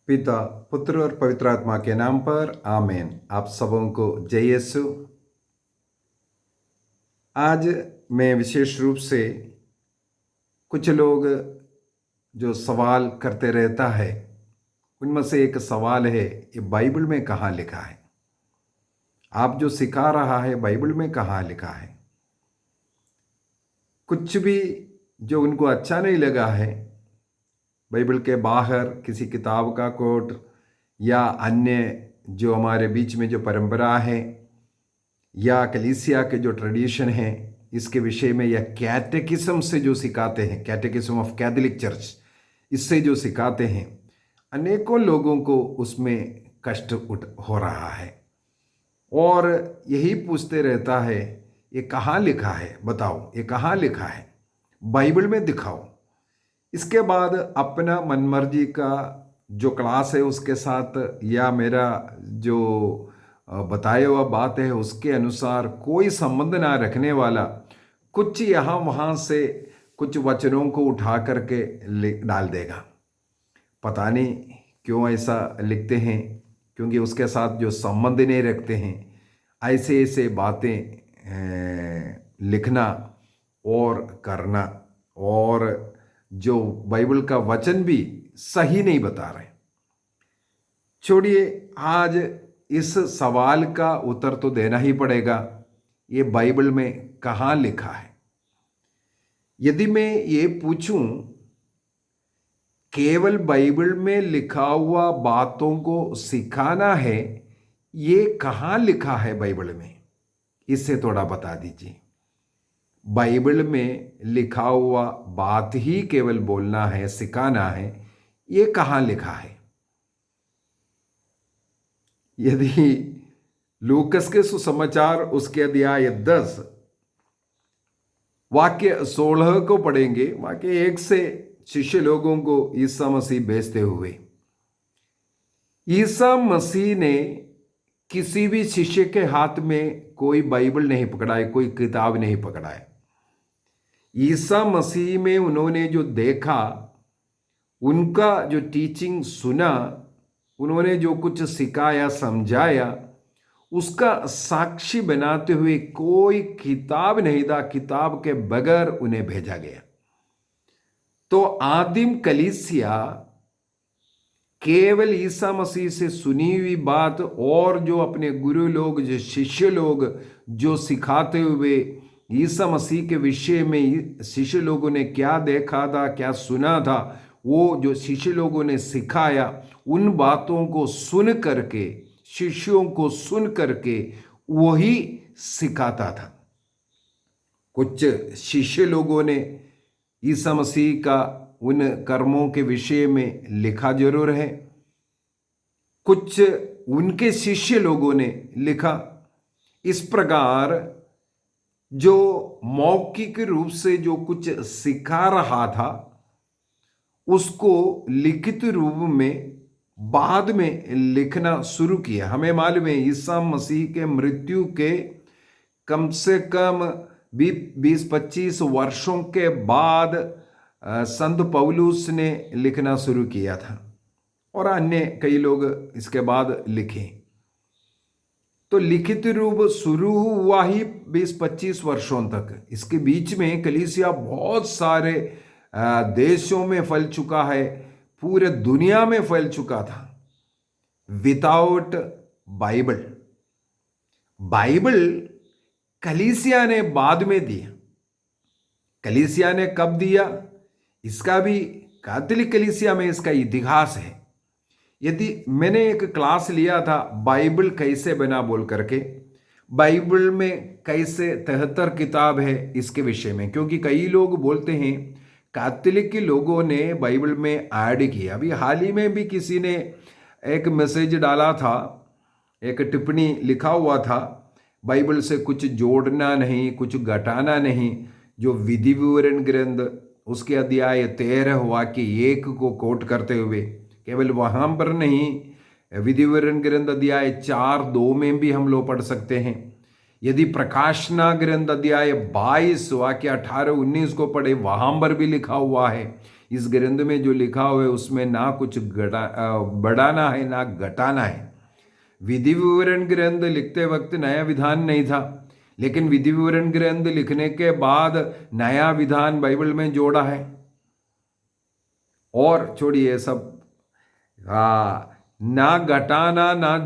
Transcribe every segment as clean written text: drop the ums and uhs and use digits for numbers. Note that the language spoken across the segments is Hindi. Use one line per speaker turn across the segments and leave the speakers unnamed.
पिता, पुत्र और पवित्र आत्मा के नाम पर आमीन। आप सबों को जय यीशु। आज मैं विशेष रूप से कुछ लोग जो सवाल करते रहता है, उनमें से एक सवाल है, ये बाइबल में कहाँ लिखा है? आप जो सिखा रहा है बाइबल में कहाँ लिखा है? कुछ भी जो उनको अच्छा नहीं लगा है, बाइबल के बाहर किसी किताब का कोट या अन्य जो हमारे बीच में जो परंपरा है या कलीसिया के जो ट्रेडिशन है, इसके विषय में या कैटेकिज्म से जो सिखाते हैं, कैटेकिज्म ऑफ कैथोलिक चर्च, इससे जो सिखाते हैं, अनेकों लोगों को उसमें कष्ट हो रहा है और यही पूछते रहता है, ये कहाँ लिखा है? बताओ, ये कहाँ लिखा है? बाइबल में दिखाओ। इसके बाद अपना मनमर्जी का जो क्लास है उसके साथ या मेरा जो बताया हुआ बात है उसके अनुसार कोई संबंध ना रखने वाला कुछ यहाँ वहाँ से कुछ वचनों को उठा करके डाल देगा। पता नहीं क्यों ऐसा लिखते हैं, क्योंकि उसके साथ जो संबंध नहीं रखते हैं, ऐसे ऐसे बातें लिखना और करना, और जो बाइबल का वचन भी सही नहीं बता रहे। छोड़िए, आज इस सवाल का उत्तर तो देना ही पड़ेगा, ये बाइबल में कहाँ लिखा है? यदि मैं ये पूछूं, केवल बाइबल में लिखा हुआ बातों को सिखाना है, ये कहाँ लिखा है बाइबल में? इससे थोड़ा बता दीजिए। बाइबल में लिखा हुआ बात ही केवल बोलना है, सिखाना है, ये कहाँ लिखा है? यदि लूकस के सुसमाचार उसके अध्याय 10 वाक्य 16 को पढ़ेंगे, वाक्य 1 से शिष्य लोगों को ईसा मसीह भेजते हुए, ईसा मसीह ने किसी भी शिष्य के हाथ में कोई बाइबल नहीं पकड़ाए, कोई किताब नहीं पकड़ाए। ईसा मसीह में उन्होंने जो देखा, उनका जो टीचिंग सुना, उन्होंने जो कुछ सिखाया समझाया, उसका साक्षी बनाते हुए कोई किताब नहीं था, किताब के बगैर उन्हें भेजा गया। तो आदिम कलीसिया केवल ईसा मसीह से सुनी हुई बात और जो अपने गुरु लोग, जो शिष्य लोग जो सिखाते हुए ईसा मसीह के विषय में शिष्य लोगों ने क्या देखा था, क्या सुना था, वो जो शिष्य लोगों ने सिखाया, उन बातों को सुन करके, शिष्यों को सुन करके वही सिखाता था। कुछ शिष्य लोगों ने ईसा मसीह का उन कर्मों के विषय में लिखा जरूर है, कुछ उनके शिष्य लोगों ने लिखा। इस प्रकार जो मौखिक रूप से जो कुछ सिखा रहा था, उसको लिखित रूप में बाद में लिखना शुरू किया। हमें मालूम है ईसा मसीह के मृत्यु के कम से कम 20-25 वर्षों के बाद संत पौलुस ने लिखना शुरू किया था और अन्य कई लोग इसके बाद लिखे। तो लिखित रूप शुरू हुआ ही 20-25 वर्षों तक। इसके बीच में कलीसिया बहुत सारे देशों में फैल चुका है, पूरे दुनिया में फैल चुका था। विदाउट बाइबल, बाइबल कलीसिया ने बाद में दिया। कलीसिया ने कब दिया, इसका भी कैथोलिक कलीसिया में इसका इतिहास है। यदि मैंने एक क्लास लिया था बाइबल कैसे बना बोल करके, बाइबल में कैसे 73 किताब है इसके विषय में, क्योंकि कई लोग बोलते हैं कैथोलिक के लोगों ने बाइबल में ऐड किया। अभी हाल ही में भी किसी ने एक मैसेज डाला था, एक टिप्पणी लिखा हुआ था, बाइबल से कुछ जोड़ना नहीं, कुछ घटाना नहीं। जो विधि विवरण ग्रंथ उसके अध्याय 13 वाक्य 1 को कोट करते हुए, केवल वहाँ पर नहीं, विधि विवरण ग्रंथ अध्याय 4:2 में भी हम लोग पढ़ सकते हैं। यदि प्रकाशना ग्रंथ अध्याय 22 वाक्य 18-19 को पढ़े, वहाँ पर भी लिखा हुआ है। इस ग्रंथ में जो लिखा हुआ है उसमें ना कुछ बढ़ाना है ना घटाना है। विधि विवरण ग्रंथ लिखते वक्त नया विधान नहीं था, लेकिन विधि विवरण ग्रंथ लिखने के बाद नया विधान बाइबल में जोड़ा है। और छोड़िए सब, ना घटाना ना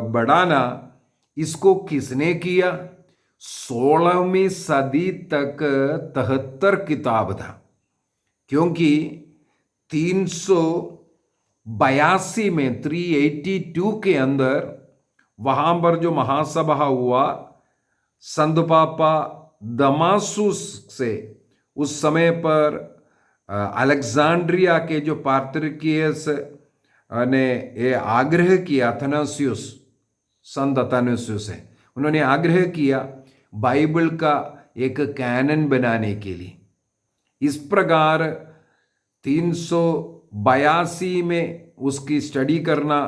बढ़ाना, इसको किसने किया? 16वीं सदी तक 73 किताब था, क्योंकि 382 में 382 के अंदर वहां पर जो महासभा हुआ, संत पापा दमासुस से उस समय पर अलेक्जेंड्रिया के जो पात्रिकियस ने ये आग्रह किया, अथनासियुस, संत अथनासियुस है, उन्होंने आग्रह किया बाइबल का एक कैनन बनाने के लिए। इस प्रकार 382 में उसकी स्टडी करना,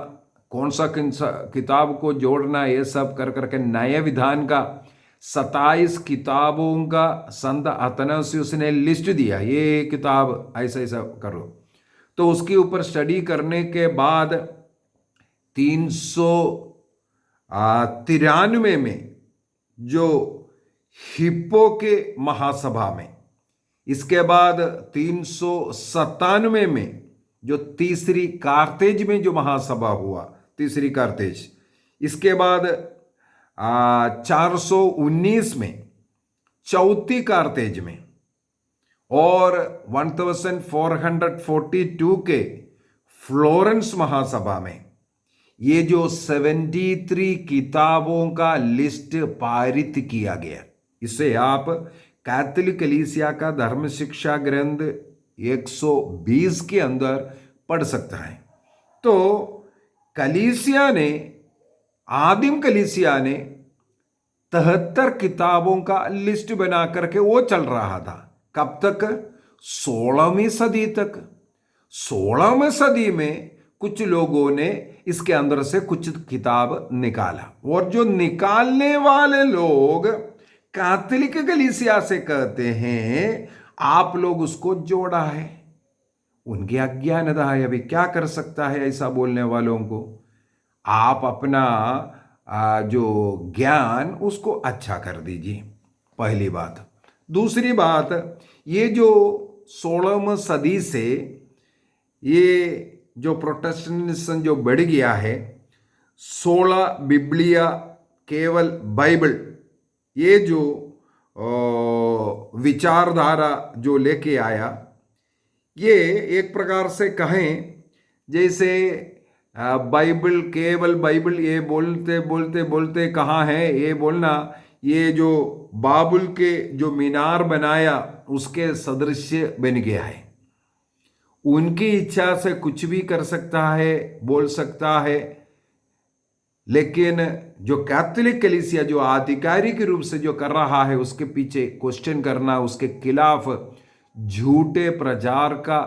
कौन सा किताब को जोड़ना, ये सब कर करके नए विधान का 27 किताबों का संत अथनासियुस ने लिस्ट दिया, ये किताब ऐसा ऐसा करो। तो उसके ऊपर स्टडी करने के बाद 393 में जो हिप्पो के महासभा में, इसके बाद 397 में जो तीसरी कार्तेज में जो महासभा हुआ, तीसरी कार्तेज, इसके बाद 419 में चौथी कार्तेज में, और 1442 के फ्लोरेंस महासभा में ये जो 73 किताबों का लिस्ट पारित किया गया। इसे आप कैथोलिक कलीसिया का धर्म शिक्षा ग्रंथ 120 के अंदर पढ़ सकता है। तो कलीसिया ने, आदिम कलीसिया ने 73 किताबों का लिस्ट बना करके वो चल रहा था। कब तक? 16वीं सदी तक। 16वीं सदी में कुछ लोगों ने इसके अंदर से कुछ किताब निकाला, और जो निकालने वाले लोग कैथोलिक कलीसिया से कहते हैं आप लोग उसको जोड़ा है। उनकी अज्ञानता है, अभी क्या कर सकता है ऐसा बोलने वालों को। आप अपना जो ज्ञान उसको अच्छा कर दीजिए, पहली बात। दूसरी बात, ये जो 16वीं सदी से ये जो प्रोटेस्टेंटिज्म जो बढ़ गया है, 16 बिब्लिया, केवल बाइबल, ये जो विचारधारा जो लेके आया, ये एक प्रकार से कहें जैसे बाइबल, केवल बाइबल, ये बोलते बोलते बोलते कहाँ है ये बोलना, ये जो बाबुल के जो मीनार बनाया उसके सदृश बन गया है। उनकी इच्छा से कुछ भी कर सकता है, बोल सकता है, लेकिन जो कैथोलिक कलीसिया जो आधिकारिक रूप से जो कर रहा है उसके पीछे क्वेश्चन करना, उसके खिलाफ झूठे प्रचार का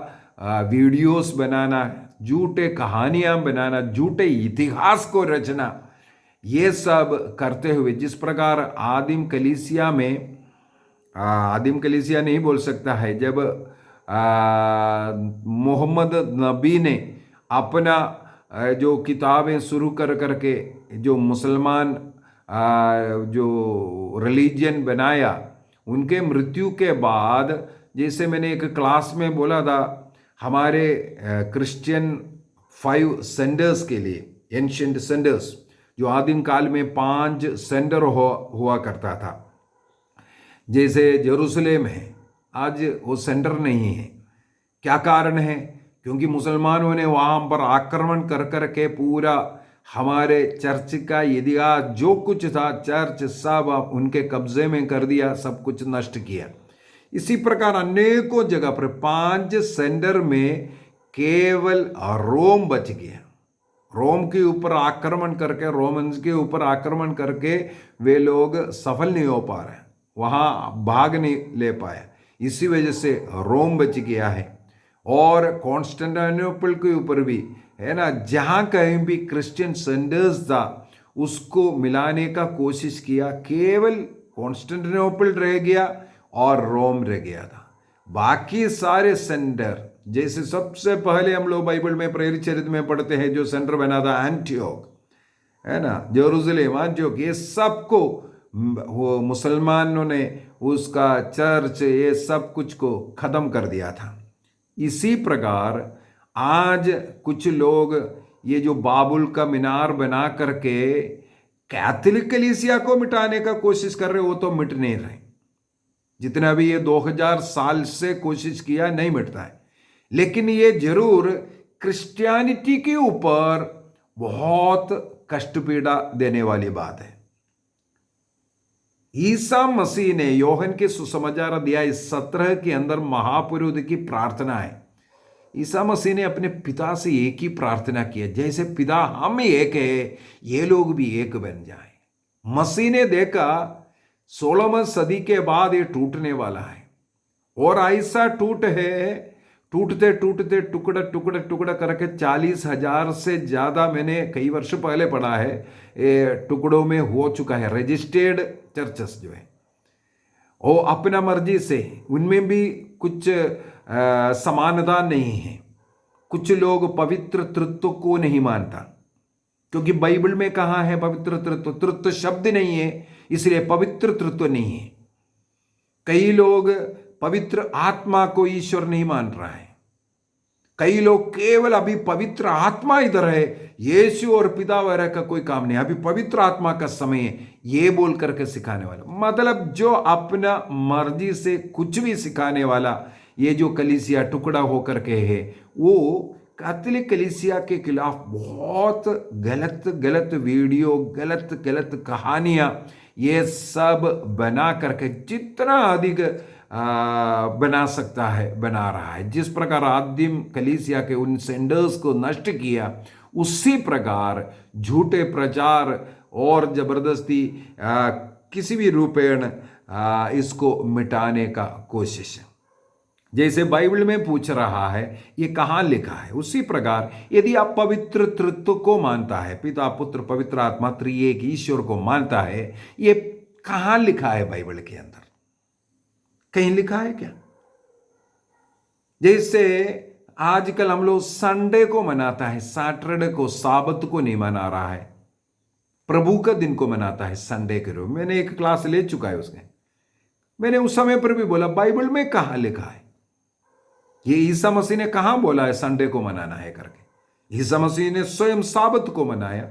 वीडियोस बनाना, झूठे कहानियां बनाना, झूठे इतिहास को रचना, ये सब करते हुए, जिस प्रकार आदिम कलीसिया में, आदिम कलीसिया नहीं बोल सकता है, जब मोहम्मद नबी ने अपना जो किताबें शुरू कर करके जो मुसलमान जो रिलीजन बनाया, उनके मृत्यु के बाद, जैसे मैंने एक क्लास में बोला था, हमारे क्रिश्चियन 5 सेंडर्स के लिए, एंशिएंट सेंडर्स, जो आदिम काल में 5 सेंडर हुआ करता था, जैसे जेरूसलेम है, आज वो सेंटर नहीं है। क्या कारण है? क्योंकि मुसलमानों ने वहाँ पर आक्रमण कर कर के पूरा हमारे चर्च का इतिहास जो कुछ था, चर्च सब उनके कब्जे में कर दिया, सब कुछ नष्ट किया। इसी प्रकार अनेकों जगह पर 5 सेंटर में केवल रोम बच गया। रोम के ऊपर आक्रमण करके, रोमन्स के ऊपर आक्रमण करके वे लोग सफल नहीं हो पा रहे, वहाँ भाग नहीं ले पाया, इसी वजह से रोम बच गया है। और कॉन्स्टेंटिनोपल के ऊपर भी है ना, जहाँ कहीं भी क्रिश्चियन सेंटर्स था उसको मिलाने का कोशिश किया, केवल कॉन्स्टेंटिनोपल रह गया और रोम रह गया था। बाकी सारे सेंटर, जैसे सबसे पहले हम लोग बाइबल में प्रेरित चरित्र में पढ़ते हैं जो सेंटर बना था एंटियोक, है ना, जेरूसलम, एंटियोक, ये सबको वो मुसलमानों ने उसका चर्च ये सब कुछ को खत्म कर दिया था। इसी प्रकार आज कुछ लोग ये जो बाबुल का मीनार बना करके कैथोलिक कलीसिया को मिटाने का कोशिश कर रहे, वो तो मिट नहीं रहे। जितना भी ये 2000 साल से कोशिश किया नहीं मिटता है, लेकिन ये जरूर क्रिश्चियनिटी के ऊपर बहुत कष्ट पीड़ा देने वाली बात है। ईसा मसीह ने योहन के सुसमाचार अध्याय 17 के अंदर महापुरोहित की प्रार्थना है। ईसा मसीह ने अपने पिता से एक ही प्रार्थना किया, जैसे पिता हम एक है ये लोग भी एक बन जाए। मसीह ने देखा 16वीं सदी के बाद ये टूटने वाला है, और ऐसा टूटते टूटते टुकड़ा टुकड़ा टुकड़ा करके 40,000 से ज्यादा, मैंने कई वर्ष पहले पढ़ा है, टुकड़ों में हो चुका है। रजिस्टर्ड चर्चेस जो है वो अपना मर्जी से, उनमें भी कुछ समानता नहीं है। कुछ लोग पवित्र तृत्व को नहीं मानता, क्योंकि बाइबल में कहा है पवित्र तृत्व, तृत्व शब्द नहीं है इसलिए पवित्र तृत्व नहीं है। कई लोग पवित्र आत्मा को ईश्वर नहीं मान रहा है। कई लोग केवल अभी पवित्र आत्मा इधर है, यीशु और पिता वगैरह का कोई काम नहीं, अभी पवित्र आत्मा का समय है, ये बोल करके सिखाने वाला, मतलब जो अपना मर्जी से कुछ भी सिखाने वाला, ये जो कलीसिया टुकड़ा होकर के है, वो कैथोलिक कलीसिया के खिलाफ बहुत गलत गलत वीडियो, गलत गलत कहानियां ये सब बना करके जितना अधिक बना सकता है बना रहा है। जिस प्रकार आदिम कलीसिया के उन सेंडर्स को नष्ट किया, उसी प्रकार झूठे प्रचार और जबरदस्ती किसी भी रूपेण इसको मिटाने का कोशिश है। जैसे बाइबल में पूछ रहा है ये कहाँ लिखा है, उसी प्रकार यदि आप पवित्र तृत्व को मानता है, पिता पुत्र पवित्र आत्मा त्रिएक ईश्वर को मानता है, ये कहाँ लिखा है बाइबल के अंदर? कहीं लिखा है क्या? जैसे आजकल हम लोग संडे को मनाता है, सैटरडे को, साबत को नहीं मना रहा है, प्रभु का दिन को मनाता है संडे के रूप में। मैंने एक क्लास ले चुका है उसने, मैंने उस समय पर भी बोला बाइबल में कहाँ लिखा है, ये ईसा मसीह ने कहां बोला है संडे को मनाना है करके? ईसा मसीह ने स्वयं साबत को मनाया।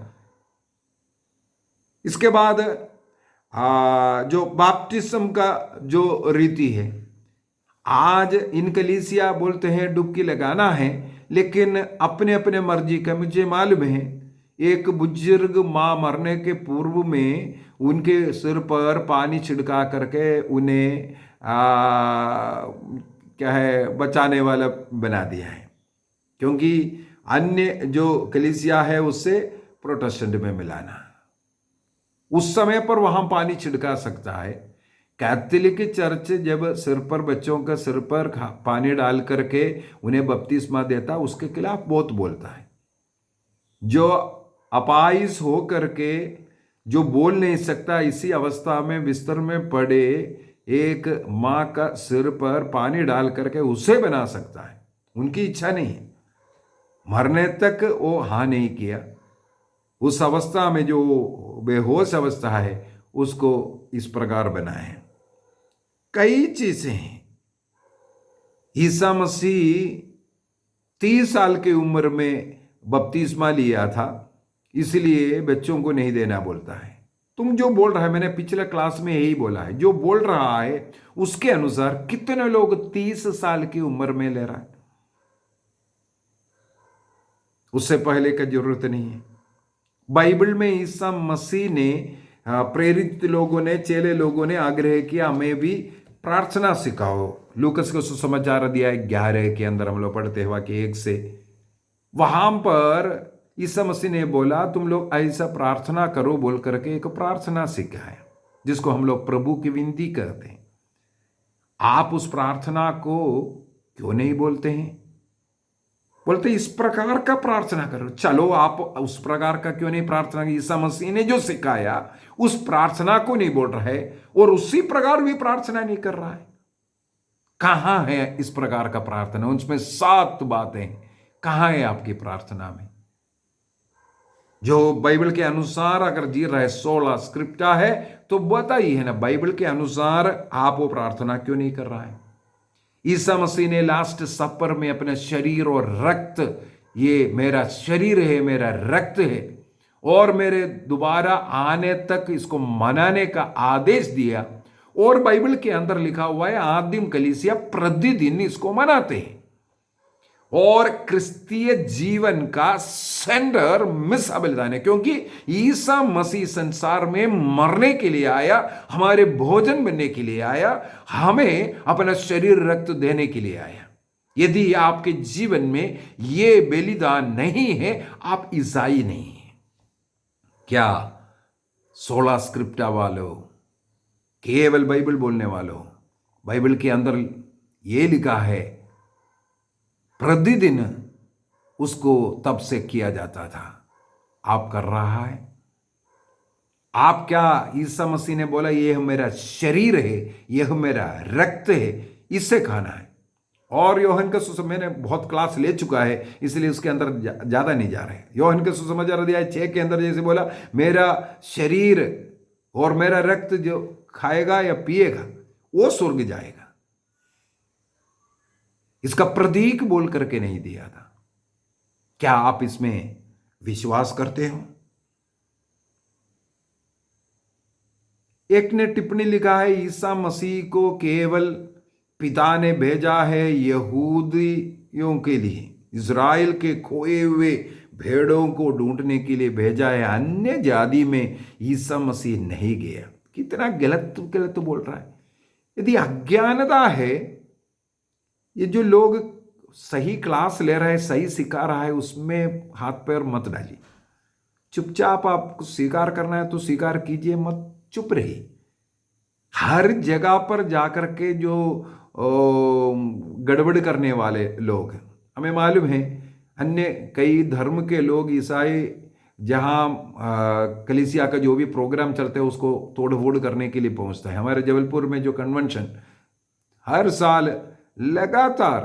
इसके बाद जो बैप्टिज्म का जो रीति है, आज इन कलीसिया बोलते हैं डुबकी लगाना है, लेकिन अपने अपने मर्जी का। मुझे मालूम है एक बुजुर्ग मां मरने के पूर्व में उनके सिर पर पानी छिड़का करके उन्हें क्या है बचाने वाला बना दिया है, क्योंकि अन्य जो कलीसिया है उससे प्रोटेस्टेंट में मिलाना। उस समय पर वहां पानी छिड़का सकता है। कैथोलिक चर्च जब सिर पर, बच्चों का सिर पर पानी डाल करके उन्हें बपतिस्मा देता, उसके खिलाफ बहुत बोलता है। जो अपाइस हो करके जो बोल नहीं सकता, इसी अवस्था में बिस्तर में पड़े एक मां का सिर पर पानी डाल करके उसे बना सकता है। उनकी इच्छा नहीं है, मरने तक वो हाँ नहीं किया। उस अवस्था में जो बेहोश अवस्था है उसको इस प्रकार बनाए। कई चीजें हैं। ईसा मसीह 30 साल की उम्र में बपतिस्मा लिया था, इसलिए बच्चों को नहीं देना बोलता है। तुम जो बोल रहा है, मैंने पिछले क्लास में यही बोला है, जो बोल रहा है उसके अनुसार कितने लोग 30 साल की उम्र में ले रहा है? उससे पहले का जरूरत नहीं है। बाइबल में ईसा मसीह ने प्रेरित लोगों ने, चेले लोगों ने आग्रह किया हमें भी प्रार्थना सिखाओ। लूकस के सुसमाचार अध्याय 11 के अंदर हम लोग पढ़ते हुआ कि 1 से, वहां पर ईसा मसीह ने बोला तुम लोग ऐसा प्रार्थना करो बोल करके एक प्रार्थना सिखाया, जिसको हम लोग प्रभु की विनती कहते हैं। आप उस प्रार्थना को क्यों नहीं बोलते हैं? बोलते इस प्रकार का प्रार्थना करो। चलो आप उस प्रकार का क्यों नहीं प्रार्थना? ईसा मसीह ने जो सिखाया उस प्रार्थना को नहीं बोल रहा है, और उसी प्रकार भी प्रार्थना नहीं कर रहा है। कहाँ है इस प्रकार का प्रार्थना? उसमें 7 बातें कहाँ है आपकी प्रार्थना में? जो बाइबल के अनुसार अगर जी रहा है, 16 स्क्रिप्टा है, तो बताइए है ना, बाइबल के अनुसार आप वो प्रार्थना क्यों नहीं कर रहा है? ईसा मसीह ने लास्ट सपर में अपने शरीर और रक्त, ये मेरा शरीर है, मेरा रक्त है, और मेरे दोबारा आने तक इसको मनाने का आदेश दिया। और बाइबल के अंदर लिखा हुआ है आदिम कलीसिया प्रतिदिन इसको मनाते हैं। और क्रिस्तीय जीवन का सेंटर मिसा बलिदान है, क्योंकि ईसा मसीह संसार में मरने के लिए आया, हमारे भोजन बनने के लिए आया, हमें अपना शरीर रक्त देने के लिए आया। यदि आपके जीवन में ये बलिदान नहीं है, आप ईसाई नहीं है। क्या 16 स्क्रिप्टा वालों, केवल बाइबल बोलने वालों, बाइबल के अंदर ये लिखा है प्रतिदिन उसको तब से किया जाता था, आप कर रहा है? आप क्या, ईसा मसीह ने बोला यह मेरा शरीर है, यह मेरा रक्त है, इससे खाना है। और योहन का सुसमाचार, मैंने बहुत क्लास ले चुका है इसलिए उसके अंदर ज्यादा नहीं जा रहे। योहन के सुसमाचार अध्याय 6 के अंदर जैसे बोला, मेरा शरीर और मेरा रक्त जो खाएगा या पिएगा वो स्वर्ग जाएगा। इसका प्रतीक बोल करके नहीं दिया था। क्या आप इसमें विश्वास करते हो? एक ने टिप्पणी लिखा है, ईसा मसीह को केवल पिता ने भेजा है यहूदियों के लिए, इज़राइल के खोए हुए भेड़ों को ढूंढने के लिए भेजा है, अन्य जाति में ईसा मसीह नहीं गया। कितना गलत गलत बोल रहा है। यदि अज्ञानता है, ये जो लोग सही क्लास ले रहा है, सही सिखा रहा है, उसमें हाथ पैर मत डालिए। चुपचाप आपको स्वीकार करना है तो स्वीकार कीजिए, मत चुप रहिए। हर जगह पर जाकर के जो गड़बड़ करने वाले लोग, हमें मालूम है अन्य कई धर्म के लोग, ईसाई, जहाँ कलीसिया का जो भी प्रोग्राम चलते हैं उसको तोड़ फोड़ करने के लिए पहुंचता है। हमारे जबलपुर में जो कन्वेंशन हर साल लगातार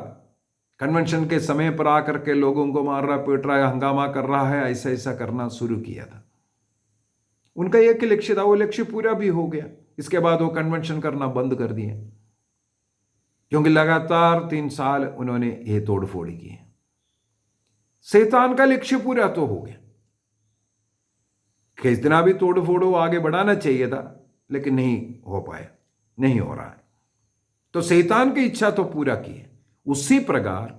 कन्वेंशन के समय पर आकर के लोगों को मार रहा, पीट रहा है, हंगामा कर रहा है, ऐसा ऐसा करना शुरू किया था। उनका एक लक्ष्य था, वो लक्ष्य पूरा भी हो गया। इसके बाद वो कन्वेंशन करना बंद कर दिए, क्योंकि लगातार 3 साल उन्होंने ये तोड़ फोड़ की है। शैतान का लक्ष्य पूरा तो हो गया, कितना भी तोड़ फोड़ो आगे बढ़ाना चाहिए था, लेकिन नहीं हो पाया, नहीं हो रहा है। तो शैतान की इच्छा तो पूरा की है। उसी प्रकार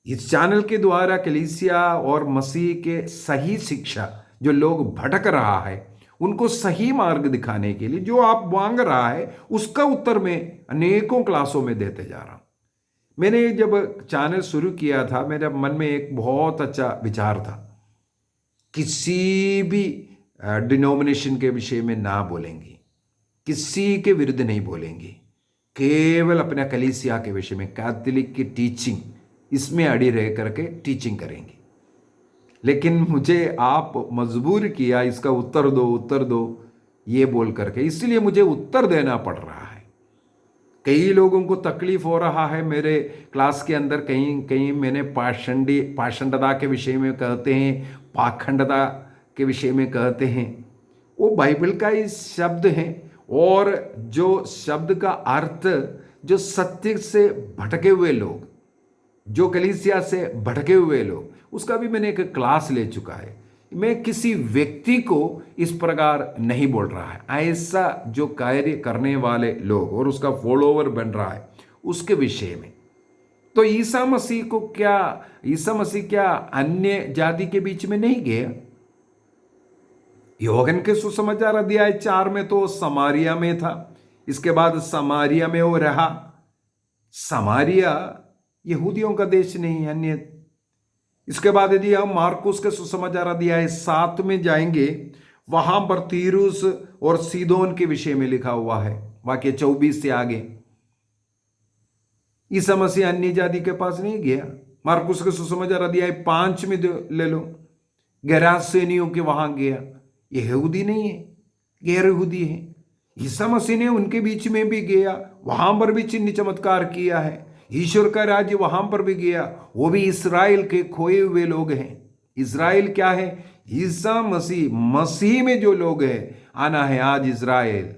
इस चैनल के द्वारा कलीसिया और मसीह के सही शिक्षा, जो लोग भटक रहा है उनको सही मार्ग दिखाने के लिए जो आप मांग रहा है, उसका उत्तर मैं अनेकों क्लासों में देते जा रहा हूं। मैंने जब चैनल शुरू किया था, मेरे मन में एक बहुत अच्छा विचार था, किसी भी डिनोमिनेशन के विषय में ना बोलेंगे, किसी के विरुद्ध नहीं बोलेंगे, केवल अपना कलीसिया के विषय में, कैथोलिक की टीचिंग, इसमें अड़ी रह करके टीचिंग करेंगे। लेकिन मुझे आप मजबूर किया, इसका उत्तर दो ये बोल करके, इसलिए मुझे उत्तर देना पड़ रहा है। कई लोगों को तकलीफ हो रहा है। मेरे क्लास के अंदर कहीं कहीं मैंने पाषंडता के विषय में कहते हैं, पाखंडता के विषय में कहते हैं, वो बाइबल का ही शब्द है। और जो शब्द का अर्थ, जो सत्य से भटके हुए लोग, जो कलीसिया से भटके हुए लोग, उसका भी मैंने एक क्लास ले चुका है। मैं किसी व्यक्ति को इस प्रकार नहीं बोल रहा है, ऐसा जो कार्य करने वाले लोग और उसका फॉलोवर बन रहा है उसके विषय में। तो ईसा मसीह को क्या, ईसा मसीह क्या अन्य जाति के बीच में नहीं गया? योहन के सुसमाचार अध्याय 4 में तो समारिया में था, इसके बाद समारिया में वो रहा। समारिया यहूदियों का देश नहीं, अन्य। इसके बाद यदि हम मार्कुस के सुसमाचार अध्याय 7 में जाएंगे, वहां पर तीरुस और सीदोन के विषय में लिखा हुआ है, वाक्य 24 से आगे। ईसा मसीह अन्य जाति के पास नहीं गया। मार्कुस के सुसमाचार अध्याय 5 में ले लो, गैरासेनियों के वहां गया। ये यहूदी नहीं है, गैर यहूदी है। ईसा मसीह ने उनके बीच में भी गया, वहां पर भी चिन्ह चमत्कार किया है। ईश्वर का राज्य वहां पर भी गया, वो भी इसराइल के खोए हुए लोग हैं। इसराइल क्या है? ईसा मसीह, मसीह में जो लोग हैं, आना है आज इज़राइल।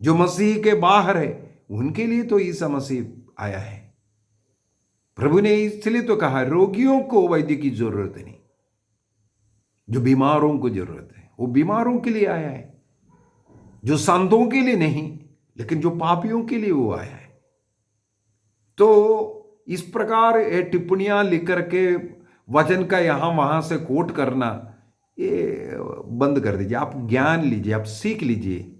जो मसीह के बाहर है उनके लिए तो ईसा मसीह आया है। प्रभु ने इसलिए तो कहा रोगियों को वैद्य की जरूरत नहीं, जो बीमारों को जरूरत है वो बीमारों के लिए आया है। जो संतों के लिए नहीं, लेकिन जो पापियों के लिए वो आया है। तो इस प्रकार ये टिप्पणियां लिख करके वचन का यहां वहां से कोट करना ये बंद कर दीजिए। आप ज्ञान लीजिए, आप सीख लीजिए।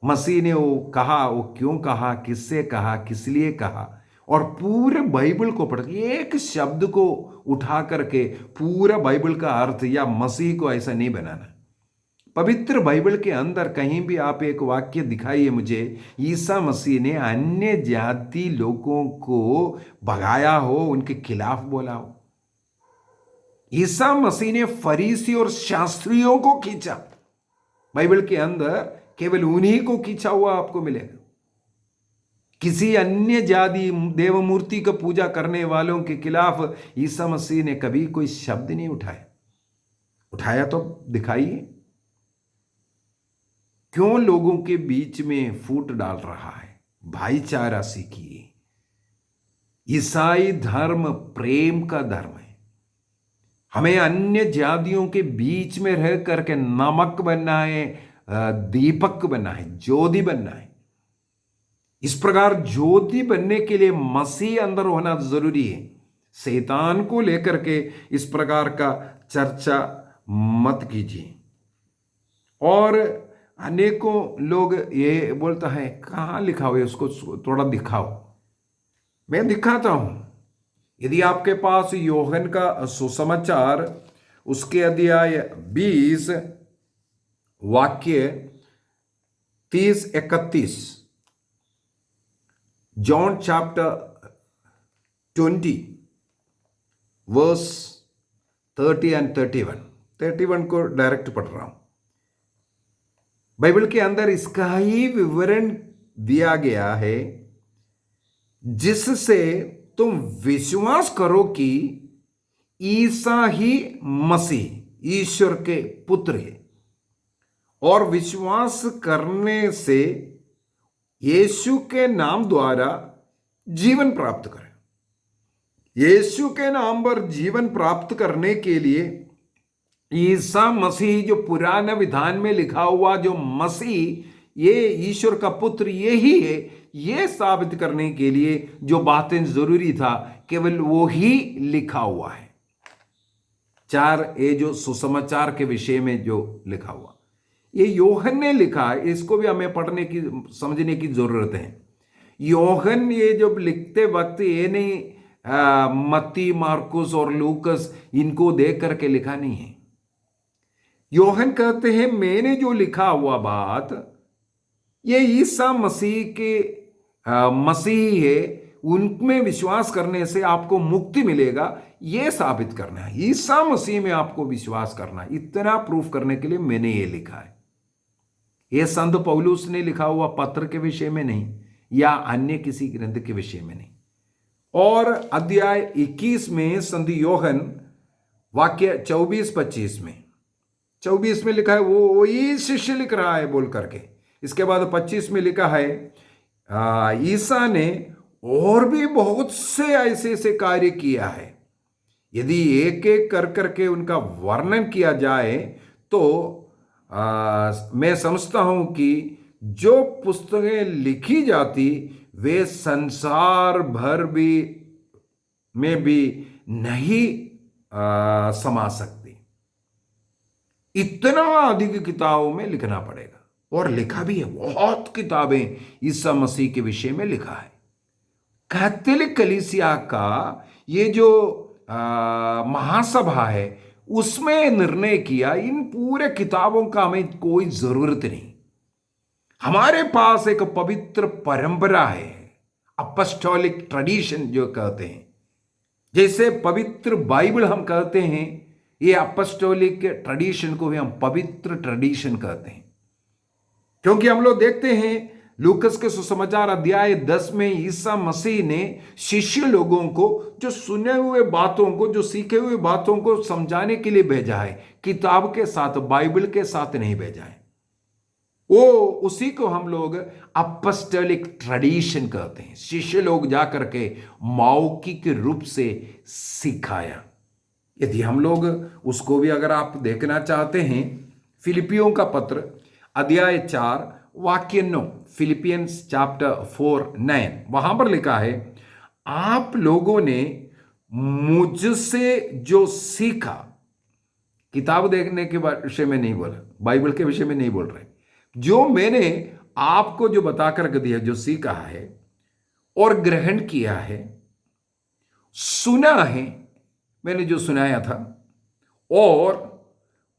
मसीह ने वो कहा, वो क्यों कहा, किससे कहा, किस लिए कहा, और पूरे बाइबल को पढ़ एक शब्द को उठा करके पूरा बाइबल का अर्थ या मसीह को ऐसा नहीं बनाना। पवित्र बाइबल के अंदर कहीं भी आप एक वाक्य दिखाइए मुझे, ईसा मसीह ने अन्य जाति लोगों को भगाया हो, उनके खिलाफ बोला हो। ईसा मसीह ने फरीसी और शास्त्रियों को खींचा। बाइबल के अंदर केवल उन्हीं को खींचा हुआ आपको मिलेगा। किसी अन्य जाति देव मूर्ति का पूजा करने वालों के खिलाफ ईसा मसीह ने कभी कोई शब्द नहीं उठाया तो दिखाइए। क्यों लोगों के बीच में फूट डाल रहा है? भाईचारा सीखिए। ईसाई धर्म प्रेम का धर्म है। हमें अन्य जातियों के बीच में रह करके नमक बनना है, दीपक बनना है, ज्योति बनना है। इस प्रकार ज्योति बनने के लिए मसीह अंदर होना जरूरी है। शैतान को लेकर के इस प्रकार का चर्चा मत कीजिए। और अनेकों लोग ये बोलता है, कहाँ लिखा हुआ है, उसको थोड़ा दिखाओ। मैं दिखाता हूं। यदि आपके पास योहन का सुसमाचार उसके अध्याय 20 वाक्य 30-31, जॉन चैप्टर 20 वर्स 30 एंड 31 को डायरेक्ट पढ़ रहा हूं। बाइबल के अंदर इसका ही विवरण दिया गया है, जिससे तुम विश्वास करो कि ईसा ही मसीह ईश्वर के पुत्र है, और विश्वास करने से यीशु के नाम द्वारा जीवन प्राप्त करें। यीशु के नाम पर जीवन प्राप्त करने के लिए ईसा मसीह, जो पुराने विधान में लिखा हुआ जो मसीह ये ईश्वर का पुत्र यही है, ये साबित करने के लिए जो बातें जरूरी था केवल वो ही लिखा हुआ है। ये जो सुसमाचार के विषय में जो लिखा हुआ, ये योहन ने लिखा है। इसको भी हमें पढ़ने की, समझने की जरूरत है। योहन ये जब लिखते वक्त ये नहीं मत्ती, मार्कुस और लूकस इनको देख करके लिखा नहीं है। योहन कहते हैं मैंने जो लिखा हुआ बात ये ईसा मसीह के मसीह है, उनमें विश्वास करने से आपको मुक्ति मिलेगा, यह साबित करना है। ईसा मसीह में आपको विश्वास करना है, इतना प्रूफ करने के लिए मैंने ये लिखा है। यह संत पौलुस ने लिखा हुआ पत्र के विषय में नहीं, या अन्य किसी ग्रंथ के विषय में नहीं। और अध्याय 21 में संत योहन वाक्य 24-25 में 24 में लिखा है, वो वही शिष्य लिख रहा है बोल करके। इसके बाद 25 में लिखा है ईसा ने और भी बहुत से ऐसे कार्य किया है। यदि एक एक कर करके उनका वर्णन किया जाए तो मैं समझता हूं कि जो पुस्तकें लिखी जाती वे संसार भर में भी नहीं समा सकती। इतना अधिक किताबों में लिखना पड़ेगा, और लिखा भी है। बहुत किताबें ईसा मसीह के विषय में लिखा है। कैथोलिक कलीसिया का ये जो महासभा है उसमें निर्णय किया, इन पूरे किताबों का हमें कोई जरूरत नहीं। हमारे पास एक पवित्र परंपरा है, अपॉस्टोलिक ट्रेडिशन जो कहते हैं। जैसे पवित्र बाइबल हम कहते हैं, ये अपॉस्टोलिक ट्रेडिशन को भी हम पवित्र ट्रेडिशन कहते हैं। क्योंकि हम लोग देखते हैं लूकस के सुसमाचार अध्याय 10 में ईसा मसीह ने शिष्य लोगों को जो सुने हुए बातों को, जो सीखे हुए बातों को समझाने के लिए भेजा है, किताब के साथ, बाइबल के साथ नहीं भेजा है। वो उसी को हम लोग अपस्टोलिक ट्रेडिशन कहते हैं। शिष्य लोग जाकर के मौखिक रूप से सिखाया। यदि हम लोग उसको भी अगर आप देखना चाहते हैं, फिलिपियों का पत्र अध्याय 4 वाक्य 9, फिलिपियंस चैप्टर 4:9, वहां पर लिखा है, आप लोगों ने मुझसे जो सीखा, किताब देखने के विषय में नहीं बोला, बाइबल के विषय में नहीं बोल रहे, जो मैंने आपको जो बता कर दिया, जो सीखा है और ग्रहण किया है, सुना है, मैंने जो सुनाया था, और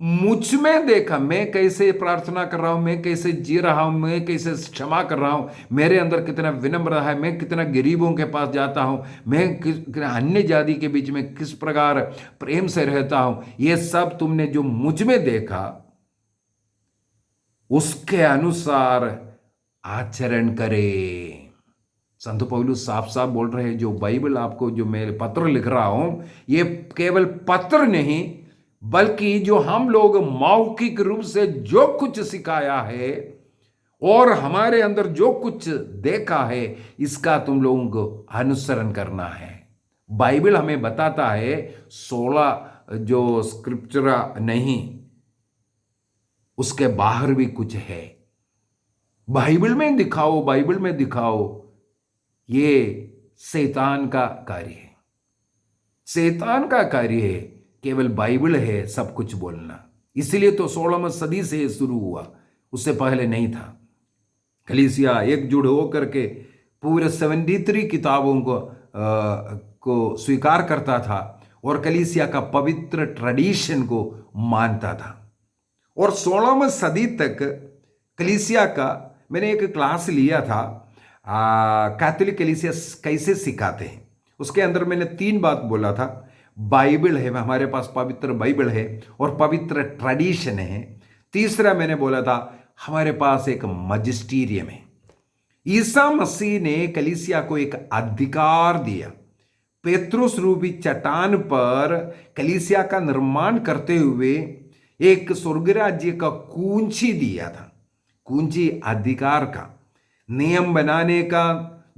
मुझ में देखा, मैं कैसे प्रार्थना कर रहा हूं, मैं कैसे जी रहा हूं, मैं कैसे क्षमा कर रहा हूं, मेरे अंदर कितना विनम्र है, मैं कितना गरीबों के पास जाता हूं, मैं अन्य जाति के बीच में किस प्रकार प्रेम से रहता हूं, ये सब तुमने जो मुझ में देखा उसके अनुसार आचरण करे। संत पौलुस साफ साफ बोल रहे हैं, जो बाइबल आपको, जो मैं पत्र लिख रहा हूं, ये केवल पत्र नहीं, बल्कि जो हम लोग मौखिक रूप से जो कुछ सिखाया है और हमारे अंदर जो कुछ देखा है, इसका तुम लोगों को अनुसरण करना है। बाइबल हमें बताता है 16 जो स्क्रिप्चर नहीं, उसके बाहर भी कुछ है। बाइबल में दिखाओ, बाइबल में दिखाओ, ये शैतान का कार्य है। शैतान का कार्य है, केवल बाइबल है सब कुछ बोलना। इसलिए तो 16वीं सदी से शुरू हुआ, उससे पहले नहीं था। कलीसिया एकजुट होकर के पूरे 73 किताबों को स्वीकार करता था और कलीसिया का पवित्र ट्रेडिशन को मानता था। और 16वीं सदी तक कलीसिया का, मैंने एक क्लास लिया था, कैथोलिक कलीसिया कैसे सिखाते हैं, उसके अंदर मैंने 3 बात बोला था। बाइबल है, हमारे पास पवित्र बाइबल है और पवित्र ट्रेडिशन है। तीसरा मैंने बोला था, हमारे पास एक मजिस्टीरियम है। ईसा मसीह ने कलीसिया को एक अधिकार दिया। पेत्रुस रूपी चट्टान पर कलीसिया का निर्माण करते हुए एक स्वर्ग राज्य का कुंजी दिया था। कुंजी अधिकार का, नियम बनाने का,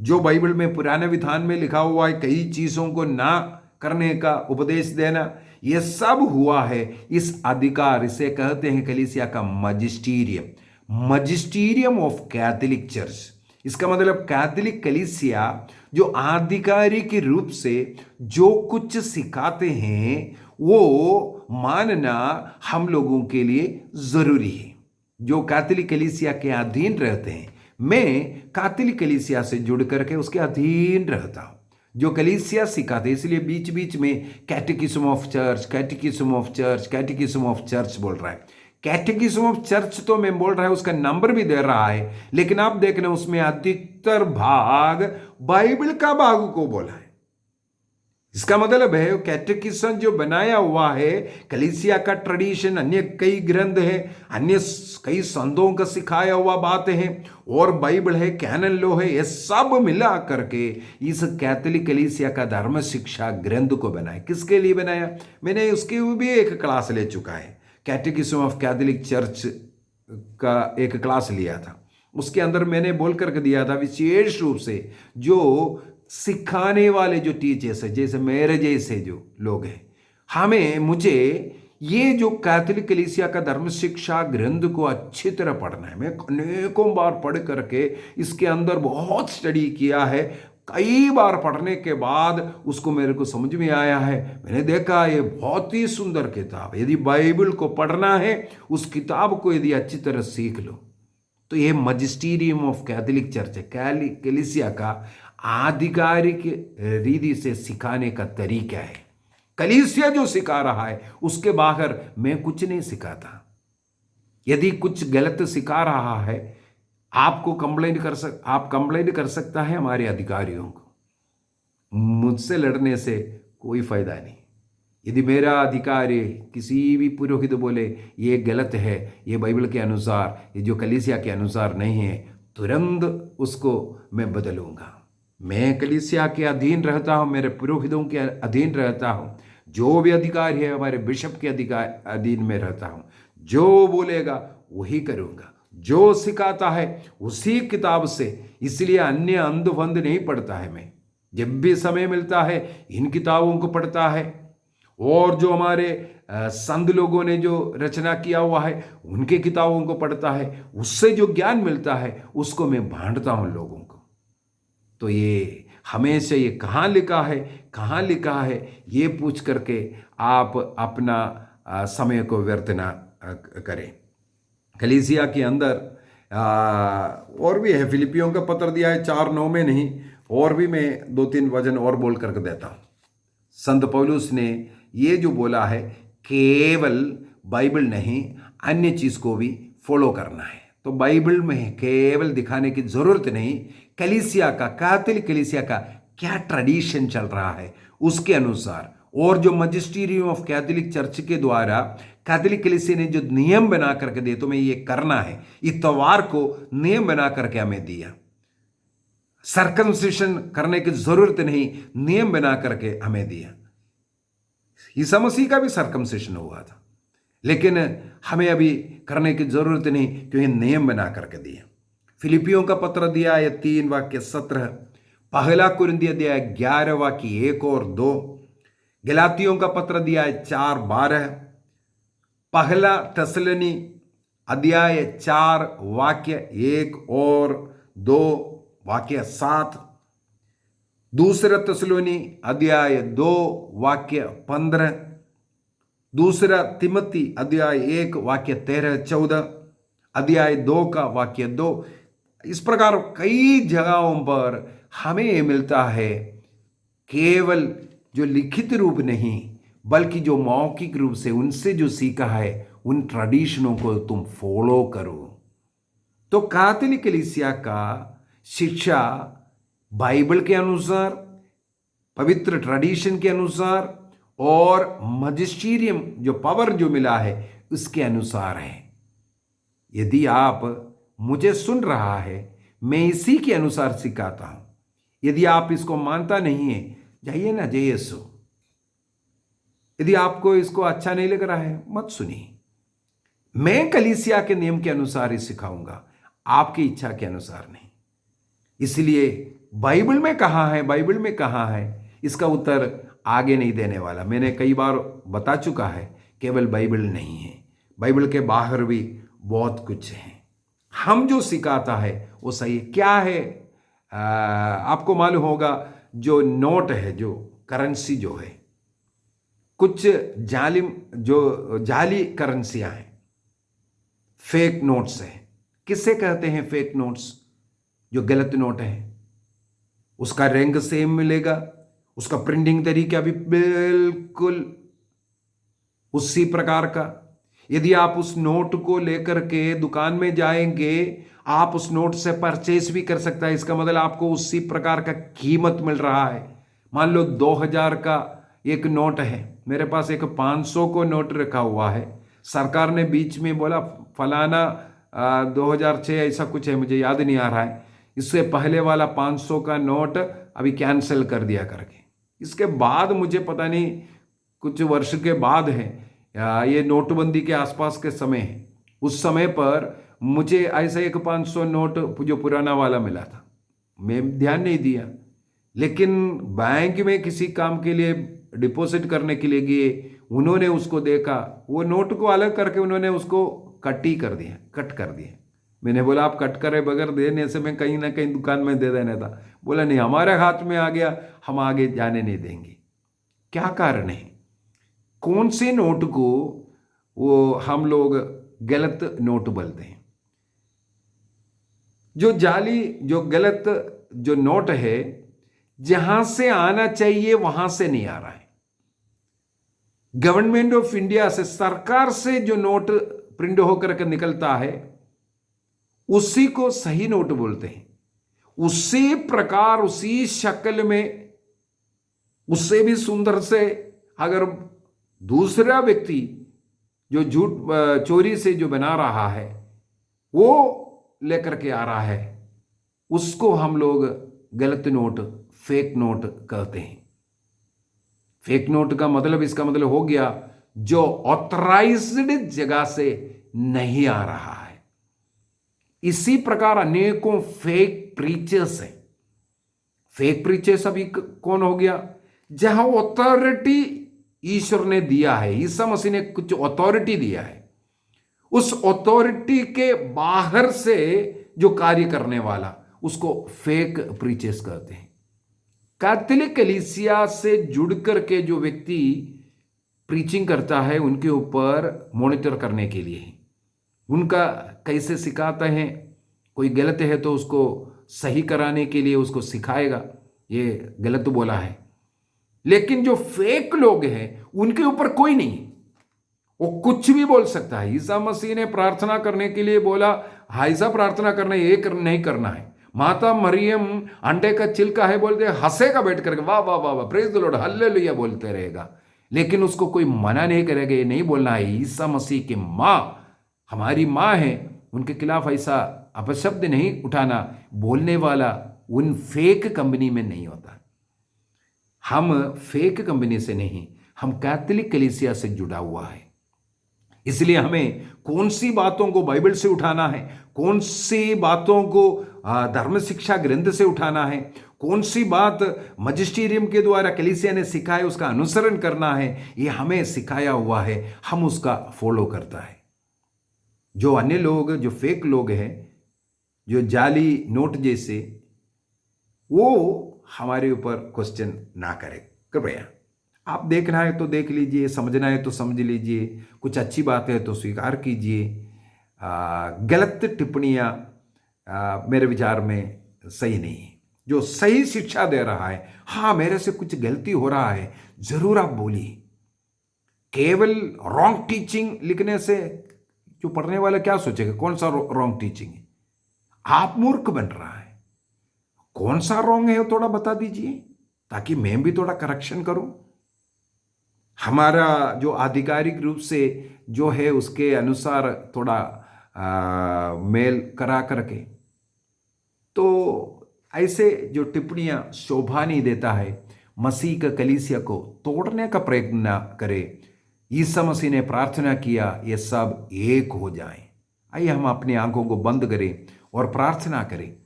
जो बाइबल में पुराने विधान में लिखा हुआ है, कई चीजों को ना करने का उपदेश देना, यह सब हुआ है इस अधिकार। इसे कहते हैं कलीसिया का मजिस्टीरियम, मजिस्टीरियम ऑफ कैथोलिक चर्च। इसका मतलब कैथोलिक कलीसिया जो आधिकारिक रूप से जो कुछ सिखाते हैं वो मानना हम लोगों के लिए जरूरी है। जो कैथोलिक कलीसिया के अधीन रहते हैं, मैं कैथोलिक कलीसिया से जुड़ करके उसके अधीन रहता हूं। जो कलीसिया सिखाते, इसलिए बीच बीच में catechism of church, catechism of church, catechism of church बोल रहा है। कैटेकिज्म ऑफ चर्च तो मैं बोल रहा है, उसका नंबर भी दे रहा है, लेकिन आप देखना उसमें अधिकतर भाग बाइबल का भाग को बोला है। इसका मतलब है कैटेकिज्म जो बनाया हुआ है, कलीसिया का ट्रेडिशन, अन्य कई ग्रंथ है, अन्य कई संतों का सिखाया हुआ बातें हैं, और बाइबल है, कैनन लॉ है, ये सब मिला करके इस कैथोलिक कलीसिया का धर्म शिक्षा ग्रंथ को बनाया। किसके लिए बनाया? मैंने उसकी भी एक क्लास ले चुका है, कैटेकिज्म ऑफ कैथोलिक चर्च का एक क्लास लिया था। उसके अंदर मैंने बोल करके दिया था, विशेष रूप से जो सिखाने वाले जो टीचर्स है, जैसे मेरे जैसे जो लोग हैं, मुझे ये जो कैथोलिक कलीसिया का धर्म शिक्षा ग्रंथ को अच्छी तरह पढ़ना है। मैं अनेकों बार पढ़ करके इसके अंदर बहुत स्टडी किया है। कई बार पढ़ने के बाद उसको मेरे को समझ में आया है। मैंने देखा ये बहुत ही सुंदर किताब। यदि बाइबल को पढ़ना है, उस किताब को यदि अच्छी तरह सीख लो, तो ये मजिस्टीरियम ऑफ कैथोलिक चर्च है, कलीसिया का आधिकारिक रीति से सिखाने का तरीका है। कलीसिया जो सिखा रहा है उसके बाहर मैं कुछ नहीं सिखाता। यदि कुछ गलत सिखा रहा है, आपको आप कंप्लेंट कर सकता है हमारे अधिकारियों को। मुझसे लड़ने से कोई फायदा नहीं। यदि मेरा अधिकारी किसी भी पुरोहित बोले ये गलत है, ये बाइबल के अनुसार, ये जो कलीसिया के अनुसार नहीं है, तुरंत उसको मैं बदलूंगा। मैं कलीसिया के अधीन रहता हूँ, मेरे पुरोहितों के अधीन रहता हूँ, जो भी अधिकार है हमारे बिशप के अधिकार अधीन में रहता हूँ। जो बोलेगा वही करूँगा, जो सिखाता है उसी किताब से। इसलिए अन्य अंध वंध नहीं पढ़ता है। मैं जब भी समय मिलता है इन किताबों को पढ़ता है, और जो हमारे संत लोगों ने जो रचना किया हुआ है उनके किताबों को पढ़ता है। उससे जो ज्ञान मिलता है उसको मैं बांटता हूँ लोगों को। तो ये हमेशा ये कहाँ लिखा है, कहाँ लिखा है, ये पूछ करके आप अपना समय को व्यर्थ ना करें। कलीसिया के अंदर और भी है, फिलिपियों का पत्र दिया है 4:9 में, नहीं और भी मैं 2-3 वचन और बोल करके देता हूँ। संत पौलुस ने ये जो बोला है, केवल बाइबल नहीं अन्य चीज़ को भी फॉलो करना है। तो बाइबल में केवल दिखाने की जरूरत नहीं, कलीसिया का, कैथोलिक कलीसिया का क्या ट्रेडिशन चल रहा है उसके अनुसार, और जो मजिस्ट्रियम ऑफ कैथोलिक चर्च के द्वारा कैथोलिक कलीसिया ने जो नियम बना करके दिए, तुम्हें ये करना है, इतवार को नियम बना करके हमें दिया। सर्कमसिशन करने की जरूरत नहीं, नियम बना करके हमें दिया। ईसा मसीह का भी सर्कमसिशन हुआ था, लेकिन हमें अभी करने की जरूरत नहीं क्योंकि नियम बना करके दिया। फिलिपियों का पत्र दिया है 3:17, पहला कुरिन्थियों अध्याय 11:1 और 2, गलातियों का पत्र दिया है 4:12, पहला थेसलोनी अध्याय 4:1 और 2:7, दूसरा थेसलोनी अध्याय 2:15, दूसरा तिमोथी अध्याय 1:13-14, अध्याय 2:2। इस प्रकार कई जगहों पर हमें ये मिलता है, केवल जो लिखित रूप नहीं बल्कि जो मौखिक रूप से उनसे जो सीखा है उन ट्रेडिशनों को तुम फॉलो करो। तो कैथोलिक कलीसिया का शिक्षा बाइबल के अनुसार, पवित्र ट्रेडिशन के अनुसार और मजिस्ट्रियम जो पावर जो मिला है उसके अनुसार है। यदि आप मुझे सुन रहा है, मैं इसी के अनुसार सिखाता हूं। यदि आप इसको मानता नहीं है, जाइए ना, जय यीशु। यदि आपको इसको अच्छा नहीं लग रहा है, मत सुनिए। मैं कलीसिया के नियम के अनुसार ही सिखाऊंगा, आपकी इच्छा के अनुसार नहीं। इसलिए बाइबल में कहाँ है, बाइबल में कहाँ है, इसका उत्तर आगे नहीं देने वाला। मैंने कई बार बता चुका है, केवल बाइबल नहीं है, बाइबल के बाहर भी बहुत कुछ है। हम जो सिखाता है वो सही है। क्या है, आपको मालूम होगा, जो नोट है, जो करेंसी जो है, कुछ जाली करेंसियां हैं, फेक नोट्स हैं। किससे कहते हैं फेक नोट्स? जो गलत नोट है, उसका रंग सेम मिलेगा, उसका प्रिंटिंग तरीका भी बिल्कुल उसी प्रकार का। यदि आप उस नोट को लेकर के दुकान में जाएंगे, आप उस नोट से परचेस भी कर सकता है। इसका मतलब आपको उसी प्रकार का कीमत मिल रहा है। मान लो 2000 का एक नोट है, मेरे पास एक 500 को नोट रखा हुआ है। सरकार ने बीच में बोला फलाना 2006 ऐसा कुछ है, मुझे याद नहीं आ रहा है, इससे पहले वाला 500 का नोट अभी कैंसिल कर दिया करके। इसके बाद मुझे पता नहीं, कुछ वर्ष के बाद है, ये नोटबंदी के आसपास के समय है, उस समय पर मुझे ऐसा एक 500 नोट जो पुराना वाला मिला था। मैं ध्यान नहीं दिया, लेकिन बैंक में किसी काम के लिए डिपॉजिट करने के लिए गए, उन्होंने उसको देखा, वो नोट को अलग करके उन्होंने उसको कट कर दिया। मैंने बोला आप कट करे बगैर देने से मैं कहीं ना कहीं दुकान में दे देना था। बोला नहीं, हमारे हाथ में आ गया, हम आगे जाने नहीं देंगे। क्या कारण है? कौन से नोट को वो हम लोग गलत नोट बोलते हैं? जो जाली, जो गलत जो नोट है, जहां से आना चाहिए वहां से नहीं आ रहा है। गवर्नमेंट ऑफ इंडिया से, सरकार से जो नोट प्रिंट होकर के निकलता है उसी को सही नोट बोलते हैं। उसी प्रकार, उसी शक्ल में, उससे भी सुंदर से अगर दूसरा व्यक्ति जो झूठ चोरी से जो बना रहा है वो लेकर के आ रहा है, उसको हम लोग गलत नोट, फेक नोट कहते हैं। फेक नोट का मतलब, इसका मतलब हो गया जो ऑथराइज्ड जगह से नहीं आ रहा है। इसी प्रकार अनेकों फेक प्रीचर्स हैं। फेक प्रीचर्स अभी कौन हो गया? जहां अथॉरिटी ईश्वर ने दिया है, ईसा मसीह ने कुछ अथॉरिटी दिया है, उस अथॉरिटी के बाहर से जो कार्य करने वाला, उसको फेक प्रीचर्स कहते हैं। कैथोलिक कलीसिया से जुड़ करके जो व्यक्ति प्रीचिंग करता है, उनके ऊपर मॉनिटर करने के लिए, उनका कैसे सिखाते हैं, कोई गलत है तो उसको सही कराने के लिए उसको सिखाएगा, ये गलत बोला है। लेकिन जो फेक लोग हैं उनके ऊपर कोई नहीं, वो कुछ भी बोल सकता है। ईसा मसीह ने प्रार्थना करने के लिए बोला, ऐसा प्रार्थना करना, ये नहीं करना है। माता मरियम अंडे का छिलका है बोलते, हंसेगा बैठ करके, वाह वाह वाह वाह, प्रेज द लॉर्ड, हालेलुया बोलते रहेगा। लेकिन उसको कोई मना नहीं करेगा, ये नहीं बोलना है। ईसा मसीह की माँ हमारी माँ है, उनके खिलाफ ऐसा अपशब्द नहीं उठाना। बोलने वाला उन फेक कंपनी में नहीं होता। हम फेक कंपनी से नहीं, हम कैथोलिक कलीसिया से जुड़ा हुआ है। इसलिए हमें कौन सी बातों को बाइबल से उठाना है, कौन सी बातों को धर्म शिक्षा ग्रंथ से उठाना है, कौन सी बात मजिस्ट्रियम के द्वारा कलीसिया ने सिखाया उसका अनुसरण करना है, ये हमें सिखाया हुआ है, हम उसका फॉलो करता है। जो अन्य लोग, जो फेक लोग हैं, जो जाली नोट जैसे, वो हमारे ऊपर क्वेश्चन ना करें कृपया। आप देखना है तो देख लीजिए, समझना है तो समझ लीजिए, कुछ अच्छी बात है तो स्वीकार कीजिए। गलत टिप्पणियाँ मेरे विचार में सही नहीं है। जो सही शिक्षा दे रहा है, हाँ मेरे से कुछ गलती हो रहा है, जरूर आप बोलिए। केवल रॉन्ग टीचिंग लिखने से जो पढ़ने वाला क्या सोचेगा, कौन सा रॉन्ग टीचिंग है? आप मूर्ख बन रहा है। कौन सा रॉन्ग है थोड़ा बता दीजिए, ताकि मैं भी थोड़ा करेक्शन करूं। हमारा जो आधिकारिक रूप से जो है उसके अनुसार थोड़ा मेल करा करके, तो ऐसे जो टिप्पणियां शोभा नहीं देता है, मसीह का कलीसिया को तोड़ने का प्रयत्न न करे। ईसा मसीह ने प्रार्थना किया, ये सब एक हो जाएं। आइए हम अपनी आंखों को बंद करें और प्रार्थना करें।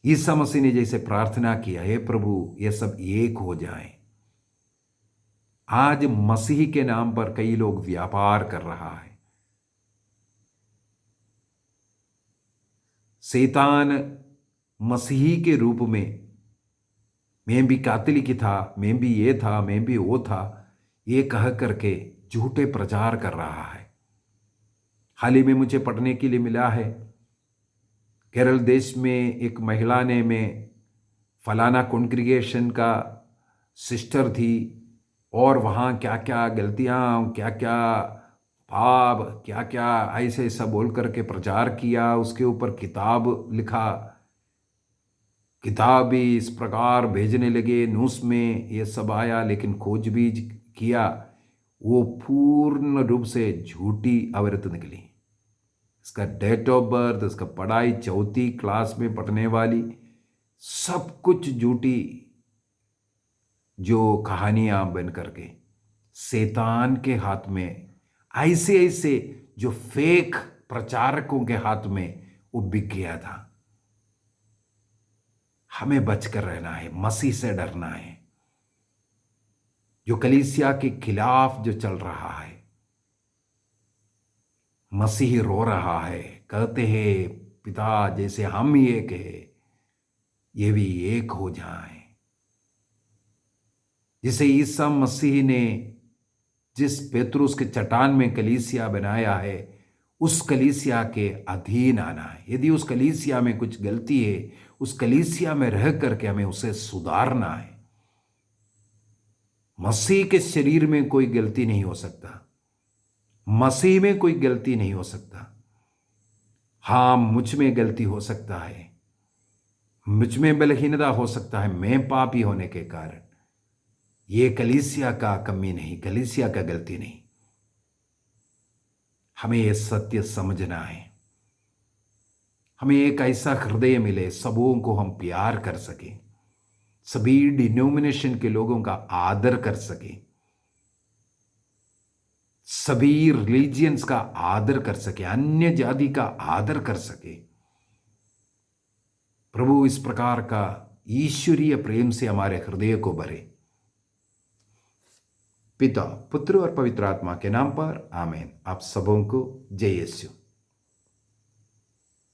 ईसा मसीह ने जैसे प्रार्थना किया, हे प्रभु ये सब एक हो जाएं। आज मसीह के नाम पर कई लोग व्यापार कर रहा है। शैतान मसीही के रूप में, मैं भी कैथोलिक था, मैं भी ये था, मैं भी वो था, ये कह करके झूठे प्रचार कर रहा है। हाल ही में मुझे पढ़ने के लिए मिला है, केरल देश में एक महिला ने, मैं फलाना कॉन्ग्रीगेशन का सिस्टर थी, और वहाँ क्या क्या गलतियाँ, क्या क्या पाप, क्या क्या ऐसे ऐसा बोल करके प्रचार किया। उसके ऊपर किताब लिखा, किताब भी इस प्रकार भेजने लगे, न्यूज़ में ये सब आया। लेकिन खोजबीन किया, वो पूर्ण रूप से झूठी औरत निकली। इसका डेट ऑफ बर्थ, इसका पढ़ाई, 4वीं क्लास में पढ़ने वाली, सब कुछ झूठी जो कहानियां बन करके शैतान के हाथ में, ऐसे ऐसे जो फेक प्रचारकों के हाथ में वो बिक गया था। हमें बचकर रहना है, मसीह से डरना है। जो कलीसिया के खिलाफ जो चल रहा है, मसीह रो रहा है, कहते हैं पिता जैसे हम ही एक है, ये भी एक हो जाएं। जिसे ईसा मसीह ने जिस पेतरुस के चट्टान में कलीसिया बनाया है, उस कलीसिया के अधीन आना है। यदि उस कलीसिया में कुछ गलती है, उस कलीसिया में रह करके हमें उसे सुधारना है। मसीह के शरीर में कोई गलती नहीं हो सकता, मसीह में कोई गलती नहीं हो सकता। हाँ, मुझ में गलती हो सकता है, मुझ में बलहीनता हो सकता है, मैं पापी होने के कारण। ये कलीसिया का कमी नहीं, कलीसिया का गलती नहीं। हमें यह सत्य समझना है। हमें एक ऐसा हृदय मिले, सबों को हम प्यार कर सकें, सभी डिनोमिनेशन के लोगों का आदर कर सकें, सभी रिलीजियंस का आदर कर सके, अन्य जाति का आदर कर सके। प्रभु इस प्रकार का ईश्वरीय प्रेम से हमारे हृदय को भरे। पिता, पुत्र और पवित्र आत्मा के नाम पर आमीन। आप सबों को जय यीशु।